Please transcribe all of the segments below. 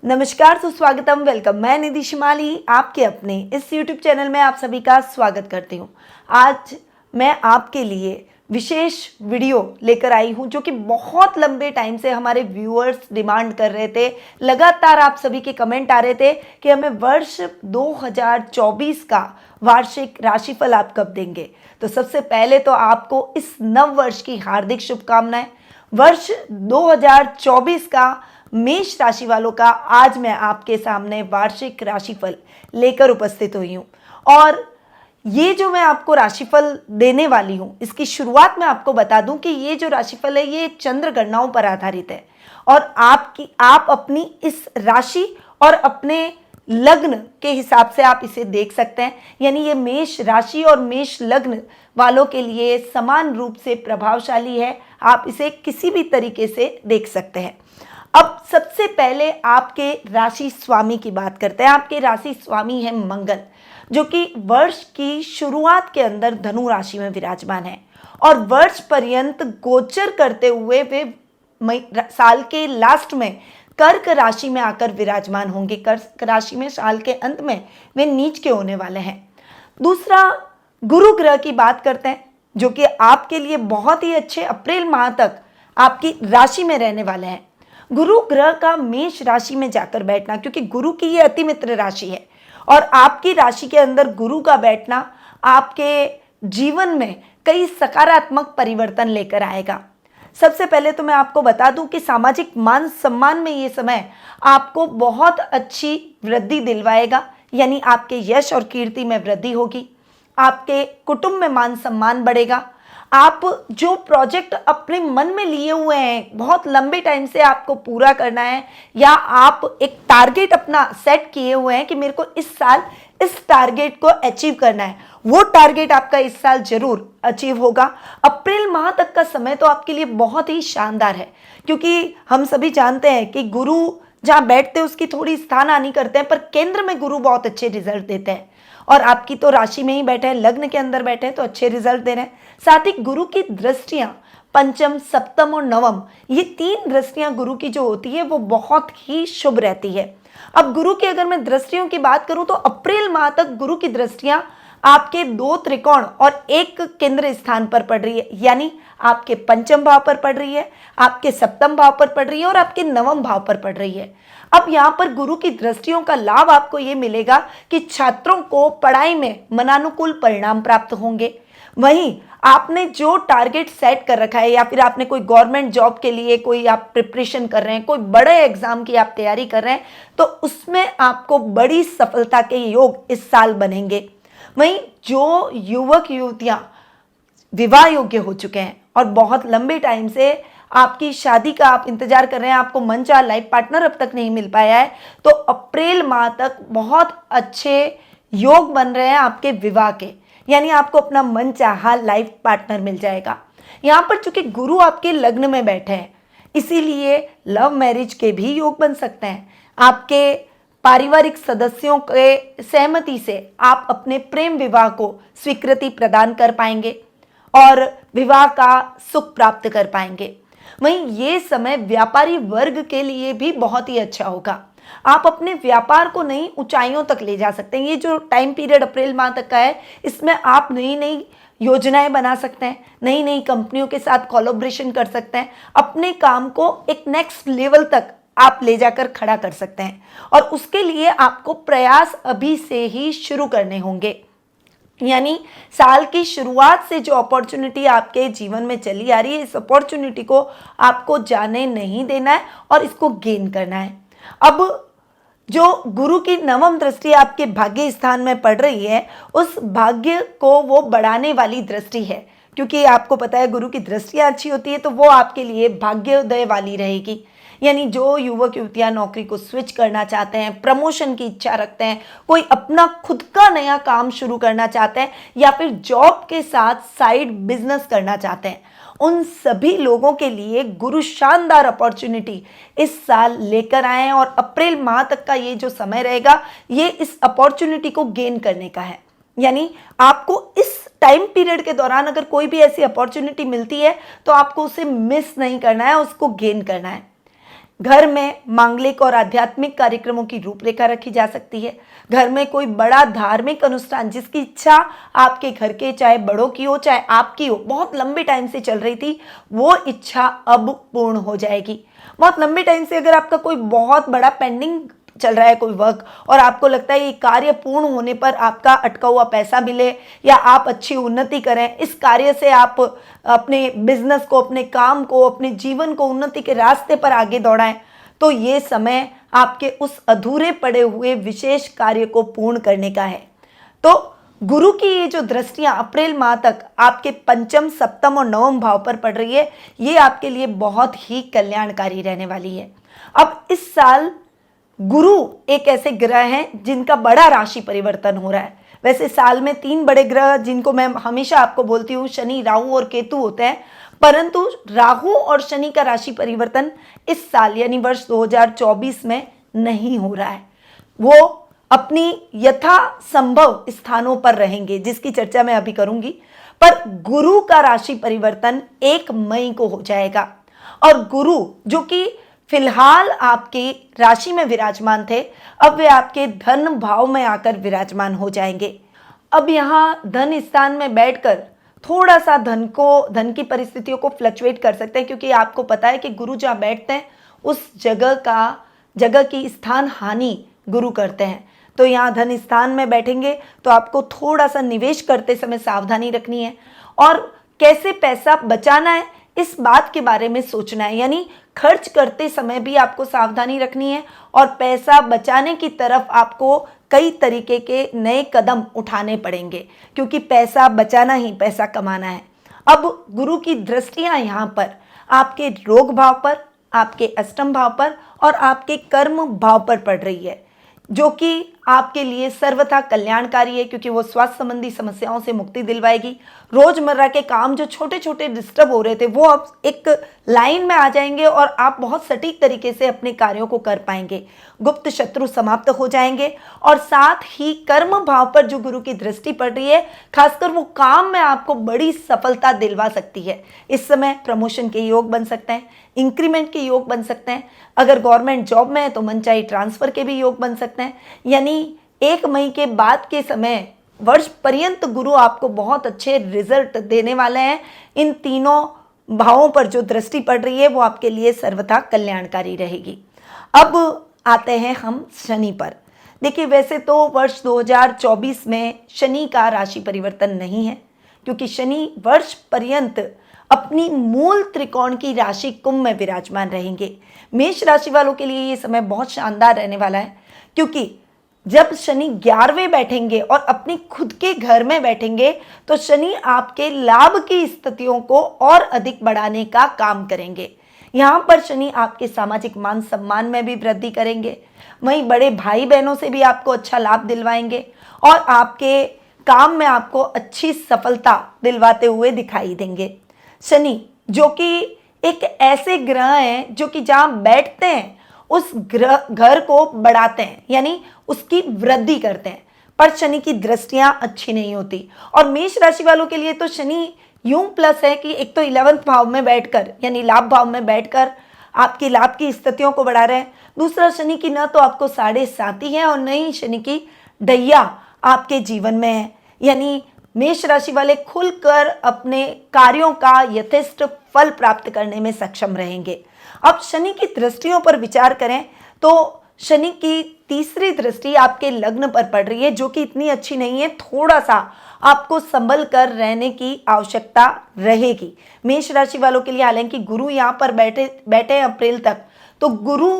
नमस्कार, सुस्वागतम, वेलकम। मैं निधि शिमाली आपके अपने इस YouTube चैनल में आप सभी का स्वागत करती हूँ। आज मैं आपके लिए विशेष वीडियो लेकर आई हूँ जो कि बहुत लंबे टाइम से हमारे व्यूअर्स डिमांड कर रहे थे। लगातार आप सभी के कमेंट आ रहे थे कि हमें वर्ष 2024 का वार्षिक राशिफल आप कब देंगे। तो सबसे पहले तो आपको इस नव वर्ष की हार्दिक शुभकामनाएं। वर्ष 2024 का मेष राशि वालों का आज मैं आपके सामने वार्षिक राशिफल लेकर उपस्थित हुई हूँ। और ये जो मैं आपको राशिफल देने वाली हूँ, इसकी शुरुआत में आपको बता दूं कि ये जो राशिफल है ये चंद्र गणनाओं पर आधारित है और आप अपनी इस राशि और अपने लग्न के हिसाब से आप इसे देख सकते हैं। यानी ये मेष राशि और मेष लग्न वालों के लिए समान रूप से प्रभावशाली है। आप इसे किसी भी तरीके से देख सकते हैं। अब सबसे पहले आपके राशि स्वामी की बात करते हैं। आपके राशि स्वामी है मंगल, जो कि वर्ष की शुरुआत के अंदर धनु राशि में विराजमान है और वर्ष पर्यंत गोचर करते हुए वे साल के लास्ट में कर्क राशि में आकर विराजमान होंगे। कर्क राशि में साल के अंत में वे नीच के होने वाले हैं। दूसरा, गुरु ग्रह की बात करते हैं, जो कि आपके लिए बहुत ही अच्छे अप्रैल माह तक आपकी राशि में रहने वाले हैं। गुरु ग्रह का मेष राशि में जाकर बैठना, क्योंकि गुरु की ये अति मित्र राशि है और आपकी राशि के अंदर गुरु का बैठना आपके जीवन में कई सकारात्मक परिवर्तन लेकर आएगा। सबसे पहले तो मैं आपको बता दूं कि सामाजिक मान सम्मान में ये समय आपको बहुत अच्छी वृद्धि दिलवाएगा। यानी आपके यश और कीर्ति में वृद्धि होगी, आपके कुटुंब में मान सम्मान बढ़ेगा। आप जो प्रोजेक्ट अपने मन में लिए हुए हैं, बहुत लंबे टाइम से आपको पूरा करना है, या आप एक टारगेट अपना सेट किए हुए हैं कि मेरे को इस साल इस टारगेट को अचीव करना है, वो टारगेट आपका इस साल जरूर अचीव होगा। अप्रैल माह तक का समय तो आपके लिए बहुत ही शानदार है, क्योंकि हम सभी जानते हैं कि गुरु जहाँ बैठते हैं उसकी थोड़ी स्थान हानि करते हैं, पर केंद्र में गुरु बहुत अच्छे रिजल्ट देते हैं और आपकी तो राशि में ही बैठे हैं, लग्न के अंदर बैठे हैं, तो अच्छे रिजल्ट दे रहे हैं। साथ ही गुरु की दृष्टियां पंचम, सप्तम और नवम, ये तीन दृष्टियां गुरु की जो होती है वो बहुत ही शुभ रहती है। अब गुरु की अगर मैं दृष्टियों की बात करूं तो अप्रैल माह तक गुरु की दृष्टियां आपके 2 त्रिकोण और 1 केंद्र स्थान पर पड़ रही है। यानी आपके पंचम भाव पर पड़ रही है, आपके सप्तम भाव पर पड़ रही है और आपके नवम भाव पर पड़ रही है। अब यहाँ पर गुरु की दृष्टियों का लाभ आपको ये मिलेगा कि छात्रों को पढ़ाई में मनानुकूल परिणाम प्राप्त होंगे। वहीं आपने जो टारगेट सेट कर रखा है, या फिर आपने कोई गवर्नमेंट जॉब के लिए कोई आप प्रिपरेशन कर रहे हैं, कोई बड़े एग्जाम की आप तैयारी कर रहे हैं, तो उसमें आपको बड़ी सफलता के योग इस साल बनेंगे। वहीं जो युवक युवतियां विवाह योग्य हो चुके हैं और बहुत लंबे टाइम से आपकी शादी का आप इंतजार कर रहे हैं, आपको मनचाहा लाइफ पार्टनर अब तक नहीं मिल पाया है, तो अप्रैल माह तक बहुत अच्छे योग बन रहे हैं आपके विवाह के। यानी आपको अपना मनचाहा लाइफ पार्टनर मिल जाएगा। यहाँ पर चूंकि गुरु आपके लग्न में बैठे हैं, इसीलिए लव मैरिज के भी योग बन सकते हैं। आपके पारिवारिक सदस्यों के सहमति से आप अपने प्रेम विवाह को स्वीकृति प्रदान कर पाएंगे और विवाह का सुख प्राप्त कर पाएंगे। वहीं ये समय व्यापारी वर्ग के लिए भी बहुत ही अच्छा होगा। आप अपने व्यापार को नई ऊंचाइयों तक ले जा सकते हैं। ये जो टाइम पीरियड अप्रैल माह तक का है, इसमें आप नई नई योजनाएं बना सकते हैं, नई नई कंपनियों के साथ कोलैबोरेशन कर सकते हैं, अपने काम को एक नेक्स्ट लेवल तक आप ले जाकर खड़ा कर सकते हैं और उसके लिए आपको प्रयास अभी से ही शुरू करने होंगे। यानी साल की शुरुआत से जो अपॉर्चुनिटी आपके जीवन में चली आ रही है, इस अपॉर्चुनिटी को आपको जाने नहीं देना है और इसको गेन करना है। अब जो गुरु की नवम दृष्टि आपके भाग्य स्थान में पड़ रही है, उस भाग्य को वो बढ़ाने वाली दृष्टि है, क्योंकि आपको पता है गुरु की दृष्टियां अच्छी होती है तो वो आपके लिए भाग्योदय वाली रहेगी। यानी जो युवक युवतियां नौकरी को स्विच करना चाहते हैं, प्रमोशन की इच्छा रखते हैं, कोई अपना खुद का नया काम शुरू करना चाहते हैं, या फिर जॉब के साथ साइड बिजनेस करना चाहते हैं, उन सभी लोगों के लिए गुरु शानदार अपॉर्चुनिटी इस साल लेकर आए हैं और अप्रैल माह तक का ये जो समय रहेगा, ये इस अपॉर्चुनिटी को गेन करने का है। यानी आपको इस टाइम पीरियड के दौरान अगर कोई भी ऐसी अपॉर्चुनिटी मिलती है तो आपको उसे मिस नहीं करना है, उसको गेन करना है। घर में मांगलिक और आध्यात्मिक कार्यक्रमों की रूपरेखा रखी जा सकती है। घर में कोई बड़ा धार्मिक अनुष्ठान जिसकी इच्छा आपके घर के चाहे बड़ों की हो चाहे आपकी हो, बहुत लंबे टाइम से चल रही थी, वो इच्छा अब पूर्ण हो जाएगी। बहुत लंबे टाइम से अगर आपका कोई बहुत बड़ा पेंडिंग चल रहा है कोई वर्क और आपको लगता है ये कार्य पूर्ण होने पर आपका अटका हुआ पैसा मिले या आप अच्छी उन्नति करें, इस कार्य से आप अपने बिजनेस को, अपने काम को, अपने जीवन को उन्नति के रास्ते पर आगे दौड़ाएं, तो ये समय आपके उस अधूरे पड़े हुए विशेष कार्य को पूर्ण करने का है। तो गुरु की ये जो दृष्टियां अप्रैल माह तक आपके पंचम, सप्तम और नवम भाव पर पड़ रही है, ये आपके लिए बहुत ही कल्याणकारी रहने वाली है। अब इस साल गुरु एक ऐसे ग्रह हैं जिनका बड़ा राशि परिवर्तन हो रहा है। वैसे साल में 3 बड़े ग्रह जिनको मैं हमेशा आपको बोलती हूँ, शनि, राहु और केतु होते हैं, परंतु राहु और शनि का राशि परिवर्तन इस साल यानी वर्ष 2024 में नहीं हो रहा है। वो अपनी यथासंभव स्थानों पर रहेंगे, जिसकी चर्चा मैं अभी करूंगी। पर गुरु का राशि परिवर्तन 1 मई को हो जाएगा और गुरु जो कि फिलहाल आपकी राशि में विराजमान थे, अब वे आपके धन भाव में आकर विराजमान हो जाएंगे। अब यहाँ धन स्थान में बैठकर थोड़ा सा धन की परिस्थितियों को फ्लक्चुएट कर सकते हैं, क्योंकि आपको पता है कि गुरु जहाँ बैठते हैं उस जगह की स्थान हानि गुरु करते हैं। तो यहाँ धन स्थान में बैठेंगे तो आपको थोड़ा सा निवेश करते समय सावधानी रखनी है और कैसे पैसा बचाना है इस बात के बारे में सोचना है। यानी खर्च करते समय भी आपको सावधानी रखनी है और पैसा बचाने की तरफ आपको कई तरीके के नए कदम उठाने पड़ेंगे, क्योंकि पैसा बचाना ही पैसा कमाना है। अब गुरु की दृष्टियां यहाँ पर आपके रोग भाव पर, आपके अष्टम भाव पर और आपके कर्म भाव पर पड़ रही है, जो कि आपके लिए सर्वथा कल्याणकारी है, क्योंकि वो स्वास्थ्य संबंधी समस्याओं से मुक्ति दिलवाएगी। रोजमर्रा के काम जो छोटे छोटे डिस्टर्ब हो रहे थे वो अब एक लाइन में आ जाएंगे और आप बहुत सटीक तरीके से अपने कार्यों को कर पाएंगे। गुप्त शत्रु समाप्त हो जाएंगे और साथ ही कर्म भाव पर जो गुरु की दृष्टि पड़ रही है, खासकर वो काम में आपको बड़ी सफलता दिलवा सकती है। इस समय प्रमोशन के योग बन सकते हैं, इंक्रीमेंट के योग बन सकते हैं। अगर गवर्नमेंट जॉब में है तो मनचाही ट्रांसफर के भी योग बन सकते हैं। यानी 1 मई के बाद के समय वर्ष पर्यंत गुरु आपको बहुत अच्छे रिजल्ट देने वाले हैं। इन तीनों भावों पर जो दृष्टि पड़ रही है वो आपके लिए सर्वथा कल्याणकारी रहेगी। अब आते हैं हम शनि पर। देखिए, वैसे तो वर्ष 2024 में शनि का राशि परिवर्तन नहीं है, क्योंकि शनि वर्ष पर्यंत अपनी मूल त्रिकोण की राशि कुंभ में विराजमान रहेंगे। मेष राशि वालों के लिए ये समय बहुत शानदार रहने वाला है, क्योंकि जब शनि 11वें बैठेंगे और अपनी खुद के घर में बैठेंगे तो शनि आपके लाभ की स्थितियों को और अधिक बढ़ाने का काम करेंगे। यहाँ पर शनि आपके सामाजिक मान सम्मान में भी वृद्धि करेंगे, वहीं बड़े भाई बहनों से भी आपको अच्छा लाभ दिलवाएंगे और आपके काम में आपको अच्छी सफलता दिलवाते हुए दिखाई देंगे। शनि जो कि एक ऐसे ग्रह हैं जो कि जहाँ बैठते हैं उस घर को बढ़ाते हैं, यानी उसकी वृद्धि करते हैं, पर शनि की दृष्टियां अच्छी नहीं होती। और मेष राशि वालों के लिए तो शनि यूं प्लस है कि एक तो 11वें भाव में बैठकर यानी लाभ भाव में बैठकर आपकी लाभ की स्थितियों को बढ़ा रहे हैं। दूसरा, शनि की न तो आपको 7.5 है और न ही शनि की ढैया आपके जीवन में है। यानी मेष राशि वाले खुलकर अपने कार्यों का यथेष्ट फल प्राप्त करने में सक्षम रहेंगे। अब शनि की दृष्टियों पर विचार करें तो शनि की तीसरी दृष्टि आपके लग्न पर पड़ रही है, जो कि इतनी अच्छी नहीं है। थोड़ा सा आपको संभल कर रहने की आवश्यकता रहेगी मेष राशि वालों के लिए। हालांकि गुरु यहाँ पर बैठे अप्रैल तक, तो गुरु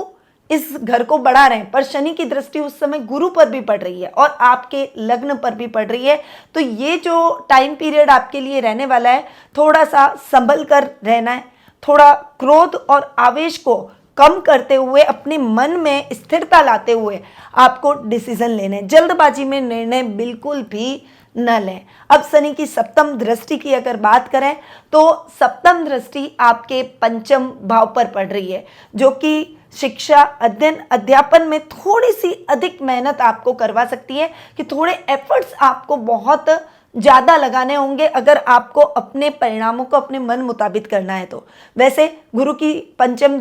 इस घर को बढ़ा रहे हैं, पर शनि की दृष्टि उस समय गुरु पर भी पड़ रही है और आपके लग्न पर भी पड़ रही है। तो ये जो टाइम पीरियड आपके लिए रहने वाला है, थोड़ा सा संभल कर रहना है। थोड़ा क्रोध और आवेश को कम करते हुए, अपने मन में स्थिरता लाते हुए आपको डिसीजन लेने, जल्दबाजी में निर्णय बिल्कुल भी न लें। अब शनि की सप्तम दृष्टि की अगर बात करें तो सप्तम दृष्टि आपके पंचम भाव पर पड़ रही है, जो कि शिक्षा, अध्ययन, अध्यापन में थोड़ी सी अधिक मेहनत आपको करवा सकती है, कि थोड़े एफर्ट्स आपको बहुत ज़्यादा लगाने होंगे अगर आपको अपने परिणामों को अपने मन मुताबिक करना है तो। वैसे गुरु की पंचम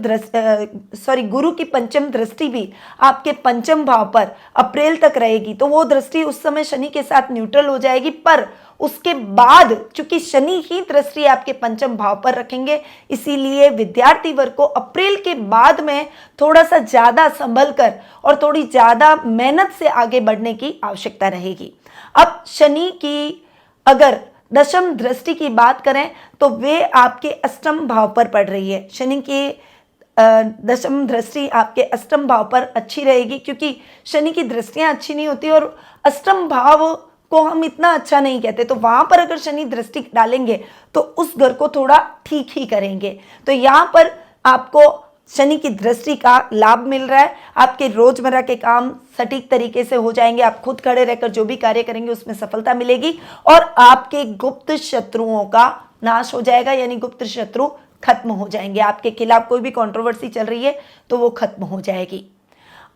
दृष्टि भी आपके पंचम भाव पर अप्रैल तक रहेगी, तो वो दृष्टि उस समय शनि के साथ न्यूट्रल हो जाएगी। पर उसके बाद चूंकि शनि ही दृष्टि आपके पंचम भाव पर रखेंगे, इसीलिए विद्यार्थी वर्ग को अप्रैल के बाद में थोड़ा सा ज़्यादा संभल कर और थोड़ी ज़्यादा मेहनत से आगे बढ़ने की आवश्यकता रहेगी। अब शनि की अगर दशम दृष्टि की बात करें तो वे आपके अष्टम भाव पर पड़ रही है। शनि की दशम दृष्टि आपके अष्टम भाव पर अच्छी रहेगी, क्योंकि शनि की दृष्टियां अच्छी नहीं होती और अष्टम भाव को हम इतना अच्छा नहीं कहते, तो वहां पर अगर शनि दृष्टि डालेंगे तो उस घर को थोड़ा ठीक ही करेंगे। तो यहाँ पर आपको शनि की दृष्टि का लाभ मिल रहा है। आपके रोजमर्रा के काम सटीक तरीके से हो जाएंगे, आप खुद खड़े रहकर जो भी कार्य करेंगे उसमें सफलता मिलेगी और आपके गुप्त शत्रुओं का नाश हो जाएगा, यानी गुप्त शत्रु खत्म हो जाएंगे। आपके खिलाफ कोई भी कंट्रोवर्सी चल रही है तो वो खत्म हो जाएगी।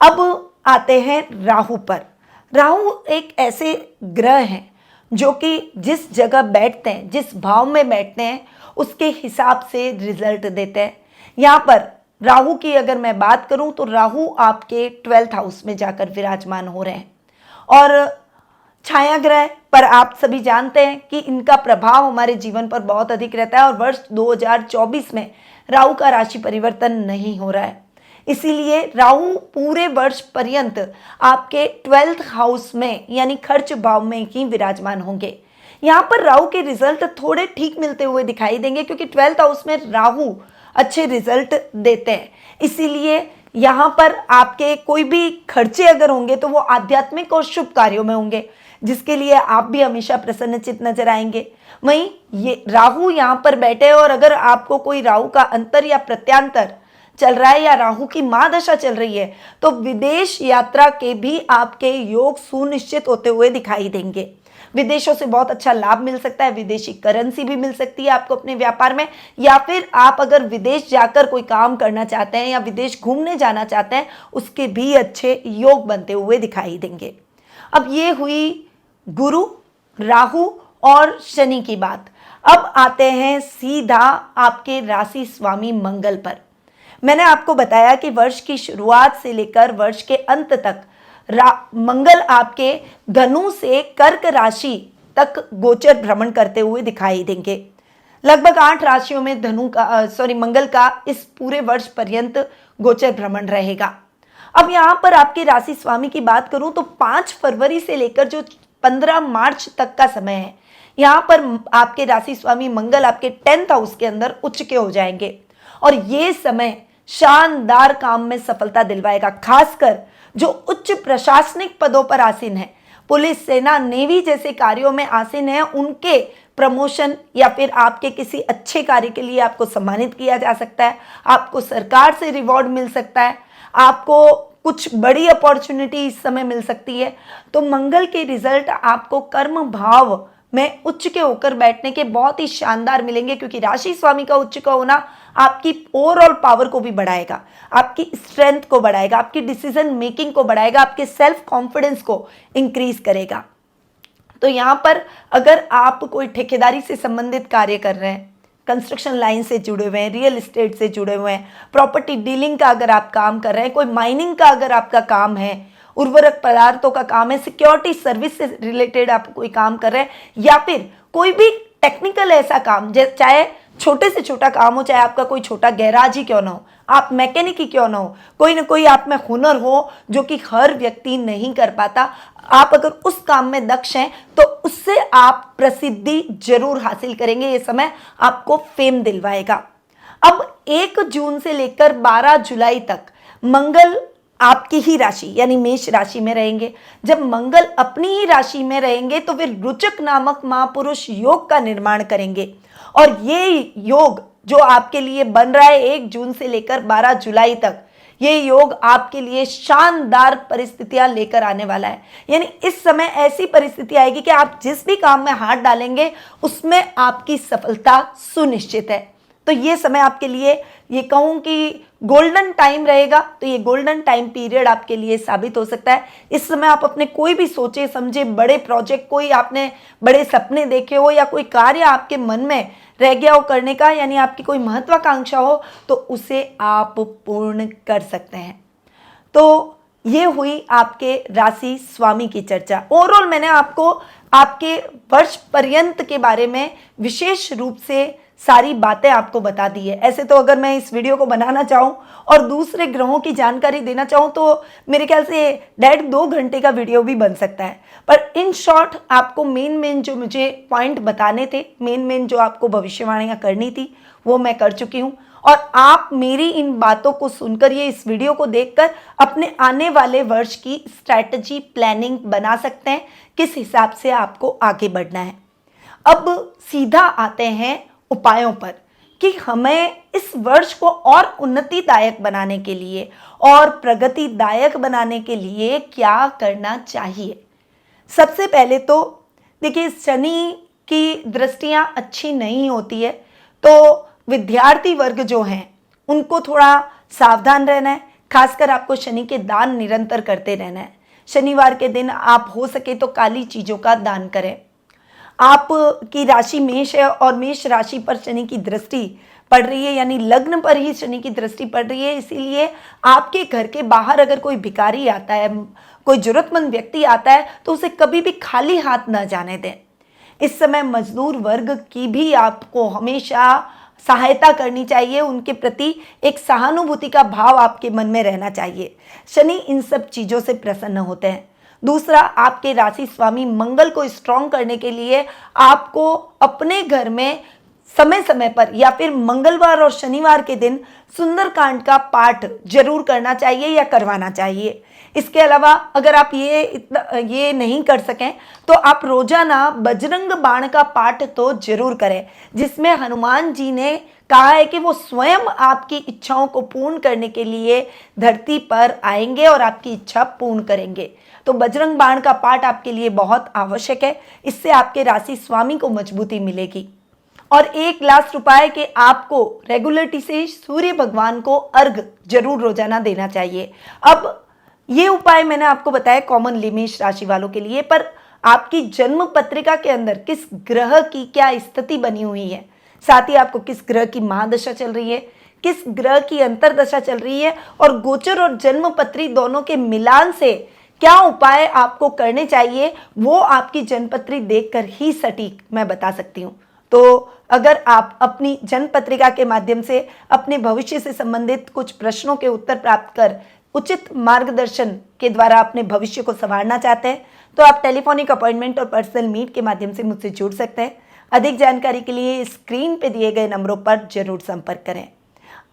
अब आते हैं राहु पर। राहु एक ऐसे ग्रह हैं जो कि जिस जगह बैठते हैं, जिस भाव में बैठते हैं, उसके हिसाब से रिजल्ट देते हैं। यहाँ पर राहु की अगर मैं बात करूं तो राहु आपके 12th हाउस में जाकर विराजमान हो रहे हैं और छाया ग्रह पर आप सभी जानते हैं कि इनका प्रभाव हमारे जीवन पर बहुत अधिक रहता है और वर्ष 2024 में राहु का राशि परिवर्तन नहीं हो रहा है। इसीलिए राहु पूरे वर्ष पर्यंत आपके 12th हाउस में यानी खर्च भाव में ही विराजमान होंगे। यहाँ पर राहु के रिजल्ट थोड़े ठीक मिलते हुए दिखाई देंगे, क्योंकि 12th हाउस में राहु अच्छे रिजल्ट देते हैं। इसीलिए यहाँ पर आपके कोई भी खर्चे अगर होंगे तो वो आध्यात्मिक और शुभ कार्यों में होंगे, जिसके लिए आप भी हमेशा प्रसन्नचित नजर आएंगे। वहीं ये राहु यहाँ पर बैठे और अगर आपको कोई राहु का अंतर या प्रत्यांतर चल रहा है या राहु की महादशा चल रही है तो विदेश यात्रा के भी आपके योग सुनिश्चित होते हुए दिखाई देंगे। विदेशों से बहुत अच्छा लाभ मिल सकता है, विदेशी करेंसी भी मिल सकती है आपको अपने व्यापार में, या फिर आप अगर विदेश जाकर कोई काम करना चाहते हैं या विदेश घूमने जाना चाहते हैं उसके भी अच्छे योग बनते हुए दिखाई देंगे। अब ये हुई गुरु, राहु और शनि की बात। अब आते हैं सीधा आपके राशि स्वामी मंगल पर। मैंने आपको बताया कि वर्ष की शुरुआत से लेकर वर्ष के अंत तक मंगल आपके धनु से कर्क राशि तक गोचर भ्रमण करते हुए दिखाई देंगे। लगभग 8 राशियों में मंगल का इस पूरे वर्ष पर्यंत गोचर भ्रमण रहेगा। अब यहाँ पर आपके राशि स्वामी की बात करूं तो 5 फरवरी से लेकर जो 15 मार्च तक का समय है, यहाँ पर आपके राशि स्वामी मंगल आपके 10th हाउस के अंदर उच्च के हो जाएंगे और ये समय शानदार काम में सफलता दिलवाएगा। खासकर जो उच्च प्रशासनिक पदों पर आसीन है, पुलिस, सेना, नेवी जैसे कार्यों में आसीन है, उनके प्रमोशन या फिर आपके किसी अच्छे कार्य के लिए आपको सम्मानित किया जा सकता है, आपको सरकार से रिवॉर्ड मिल सकता है, आपको कुछ बड़ी अपॉर्चुनिटी इस समय मिल सकती है। तो मंगल के रिजल्ट आपको कर्म भाव में उच्च के होकर बैठने के बहुत ही शानदार मिलेंगे, क्योंकि राशि स्वामी का उच्च का होना आपकी ओवरऑल पावर को भी बढ़ाएगा, आपकी स्ट्रेंथ को बढ़ाएगा, आपकी डिसीजन मेकिंग को बढ़ाएगा, आपके सेल्फ कॉन्फिडेंस को इंक्रीज करेगा। तो यहाँ पर अगर आप कोई ठेकेदारी से संबंधित कार्य कर रहे हैं, कंस्ट्रक्शन लाइन से जुड़े हुए हैं, रियल एस्टेट से जुड़े हुए हैं, प्रॉपर्टी डीलिंग का अगर आप काम कर रहे हैं, कोई माइनिंग का अगर आपका काम है, उर्वरक पदार्थों का काम है, सिक्योरिटी सर्विस से रिलेटेड आप कोई काम कर रहे हैं, या फिर कोई भी टेक्निकल ऐसा काम, चाहे छोटे से छोटा काम हो, चाहे आपका कोई छोटा गैराज ही क्यों ना हो, आप मैकेनिक ही क्यों ना हो, कोई ना कोई आप में हुनर हो जो कि हर व्यक्ति नहीं कर पाता, आप अगर उस काम में दक्ष हैं तो उससे आप प्रसिद्धि जरूर हासिल करेंगे। ये समय आपको फेम दिलवाएगा। अब 1 जून से लेकर 12 जुलाई तक मंगल आपकी ही राशि यानी मेष राशि में रहेंगे। जब मंगल अपनी ही राशि में रहेंगे तो वे रुचक नामक महापुरुष योग का निर्माण करेंगे और ये योग जो आपके लिए बन रहा है 1 जून से लेकर 12 जुलाई तक, ये योग आपके लिए शानदार परिस्थितियां लेकर आने वाला है। यानी इस समय ऐसी परिस्थिति आएगी कि आप जिस भी काम में हाथ डालेंगे उसमें आपकी सफलता सुनिश्चित है। तो ये समय आपके लिए, ये कहूँ कि गोल्डन टाइम रहेगा। तो ये गोल्डन टाइम पीरियड आपके लिए साबित हो सकता है। इस समय आप अपने कोई भी सोचे समझे बड़े प्रोजेक्ट, कोई आपने बड़े सपने देखे हो या कोई कार्य आपके मन में रह गया हो करने का, यानी आपकी कोई महत्वाकांक्षा हो, तो उसे आप पूर्ण कर सकते हैं। तो ये हुई आपके राशि स्वामी की चर्चा। ओवरऑल मैंने आपको आपके वर्ष पर्यंत के बारे में विशेष रूप से सारी बातें आपको बता दी है। ऐसे तो अगर मैं इस वीडियो को बनाना चाहूँ और दूसरे ग्रहों की जानकारी देना चाहूँ तो मेरे ख्याल से 1.5-2 घंटे का वीडियो भी बन सकता है। पर इन शॉर्ट आपको मेन जो मुझे पॉइंट बताने थे, मेन जो आपको भविष्यवाणियाँ करनी थी, वो मैं कर चुकी हूँ। और आप मेरी इन बातों को सुनकर, ये इस वीडियो को देखकर अपने आने वाले वर्ष की स्ट्रैटेजी प्लानिंग बना सकते हैं, किस हिसाब से आपको आगे बढ़ना है। अब सीधा आते हैं उपायों पर कि हमें इस वर्ष को और उन्नतिदायक बनाने के लिए और प्रगतिदायक बनाने के लिए क्या करना चाहिए। सबसे पहले तो देखिए, शनि की दृष्टियां अच्छी नहीं होती है, तो विद्यार्थी वर्ग जो हैं उनको थोड़ा सावधान रहना है। खासकर आपको शनि के दान निरंतर करते रहना है। शनिवार के दिन आप हो सके तो काली चीज़ों का दान करें। आपकी राशि मेष है और मेष राशि पर शनि की दृष्टि पड़ रही है, यानी लग्न पर ही शनि की दृष्टि पड़ रही है। इसीलिए आपके घर के बाहर अगर कोई भिखारी आता है, कोई जरूरतमंद व्यक्ति आता है, तो उसे कभी भी खाली हाथ न जाने दें। इस समय मजदूर वर्ग की भी आपको हमेशा सहायता करनी चाहिए, उनके प्रति एक सहानुभूति का भाव आपके मन में रहना चाहिए। शनि इन सब चीज़ों से प्रसन्न होते हैं। दूसरा, आपके राशि स्वामी मंगल को स्ट्रॉन्ग करने के लिए आपको अपने घर में समय समय पर या फिर मंगलवार और शनिवार के दिन सुंदरकांड का पाठ जरूर करना चाहिए या करवाना चाहिए। इसके अलावा अगर आप ये नहीं कर सकें तो आप रोजाना बजरंग बाण का पाठ तो जरूर करें, जिसमें हनुमान जी ने कहा है कि वो स्वयं आपकी इच्छाओं को पूर्ण करने के लिए धरती पर आएंगे और आपकी इच्छा पूर्ण करेंगे। तो बजरंग बाण का पाठ आपके लिए बहुत आवश्यक है। इससे आपके राशि स्वामी को मजबूती मिलेगी। और 1 ग्लास रुपए के आपको रेगुलरिटी से सूर्य भगवान को अर्घ जरूर रोजाना देना चाहिए। अब ये उपाय मैंने आपको बताया कॉमनली मेष राशि वालों के लिए, पर आपकी जन्म पत्रिका के अंदर किस ग्रह की क्या स्थिति बनी हुई है, साथ ही आपको किस ग्रह की महादशा चल रही है, किस ग्रह की अंतरदशा चल रही है, और गोचर और जन्म पत्री दोनों के मिलान से क्या उपाय आपको करने चाहिए, वो आपकी जन्मपत्री देखकर ही सटीक मैं बता सकती हूँ। तो अगर आप अपनी जन्म पत्रिका के माध्यम से अपने भविष्य से संबंधित कुछ प्रश्नों के उत्तर प्राप्त कर उचित मार्गदर्शन के द्वारा अपने भविष्य को संवारना चाहते हैं, तो आप टेलीफोनिक अपॉइंटमेंट और पर्सनल मीट के माध्यम से मुझसे जुड़ सकते हैं। अधिक जानकारी के लिए स्क्रीन पे दिए गए नंबरों पर जरूर संपर्क करें।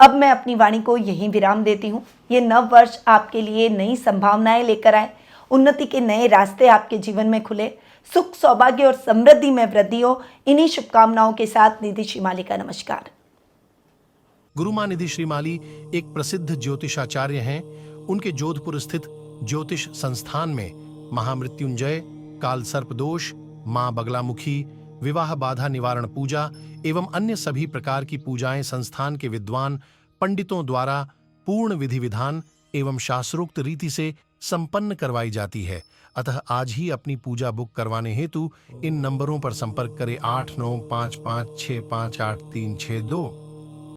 अब मैं अपनी वाणी को यहीं विराम देती हूँ। ये नव वर्ष आपके लिए नई संभावनाएं लेकर आए, उन्नति के नए रास्ते आपके जीवन में खुले, सुख सौभाग्य और समृद्धि में वृद्धि हो। इन्हीं शुभकामनाओं के साथ निधि श्रीमाली का नमस्कार। गुरु मां निधि श्रीमाली एक प्रसिद्ध ज्योतिषाचार्य हैं। उनके जोधपुर स्थित ज्योतिष संस्थान में महामृत्युंजय, काल सर्प दोष, मां बगलामुखी, विवाह बाधा निवारण पूजा एवं अन्य सभी प्रकार की पूजाएं संस्थान के विद्वान पंडितों द्वारा पूर्ण विधि विधान एवं शास्त्रोक्त रीति से संपन्न करवाई जाती है। अतः आज ही अपनी पूजा बुक करवाने हेतु इन नंबरों पर संपर्क करें 8955658362।